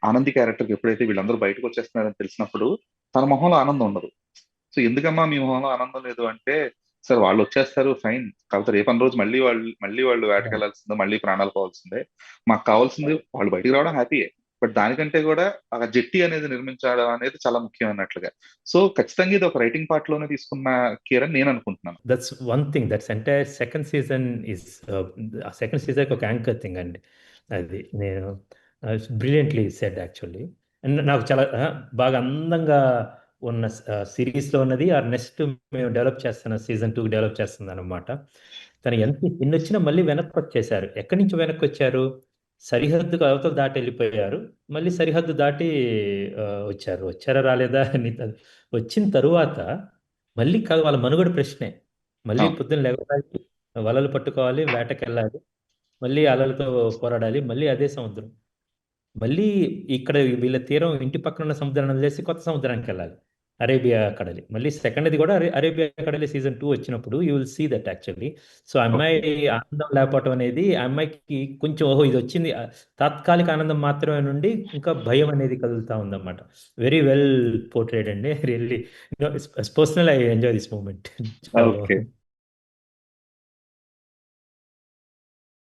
ఆనంది క్యారెక్టర్కి ఎప్పుడైతే వీళ్ళందరూ బయటకు వచ్చేస్తున్నారని తెలిసినప్పుడు తన మొహంలో ఆనందం ఉండదు. సో ఎందుకమ్మా మీ మొహంలో ఆనందం లేదు అంటే, సార్ వాళ్ళు వచ్చేస్తారు ఫైన్, కాకపోతే రేపటి రోజు మళ్ళీ వాళ్ళు వేటకెళ్లాల్సిందే, మళ్ళీ ప్రాణాలు పోవాల్సిందే. మాకు కావాల్సింది వాళ్ళు బయటికి రావడం హ్యాపీయే, బట్ దానికంటే కూడా ఆ జెట్టి అనేది నిర్మించడం అనేది చాలా ముఖ్యం అన్నట్లుగా. సో ఖచ్చితంగా ఇది ఒక రైటింగ్ పార్ట్ లోనే తీసుకున్న కేర్ అని నేను అనుకుంటున్నాను. That's one thing. That's entire second season is second season ఒక యాంకర్ థింగ్ అండి. అది నేను బ్రిలియంట్లీ సెడ్ యాక్చువల్లీ. అండ్ నాకు చాలా బాగా అందంగా ఉన్న సిరీస్లో ఉన్నది ఆ నెక్స్ట్ మేము డెవలప్ చేస్తున్న సీజన్ 2 డెవలప్ చేస్తుంది అనమాట. తను ఎంత ఎన్ని వచ్చినా మళ్ళీ వెనక్కి వచ్చేసారు. ఎక్కడి నుంచి వెనక్కి వచ్చారు? సరిహద్దుకు అవతల దాటి వెళ్ళిపోయారు. మళ్ళీ సరిహద్దు దాటి వచ్చారా రాలేదా అని వచ్చిన తరువాత మళ్ళీ కాదు, వాళ్ళ మనుగడ ప్రశ్నే. మళ్ళీ అవును. పొద్దున్న లేవాలి, వలలు పట్టుకోవాలి, వేటకెళ్ళాలి, మళ్ళీ అలలతో పోరాడాలి, మళ్ళీ అదే సముద్రం. మళ్ళీ ఇక్కడ వీళ్ళ తీరం ఇంటి పక్కన ఉన్న సముద్రాన్ని వదిలేసి కొత్త సముద్రానికి వెళ్ళాలి, అరేబియా కడలి. మళ్ళీ సెకండ్ది కూడా అరేబియా కడలి సీజన్ 2 వచ్చినప్పుడు you will see that actually. So అమ్మాయి ఓకే. ఆనందం లేకపోవటం అనేది ఆ అమ్మాయికి కొంచెం ఓహో ఇది వచ్చింది తాత్కాలిక ఆనందం మాత్రమే నుండి ఇంకా భయం అనేది కదులుతా ఉందన్నమాట. వెరీ వెల్ పోర్ట్రేట్ అండి. Really personal I enjoy this moment చాలా ఓకే. బాగుంది.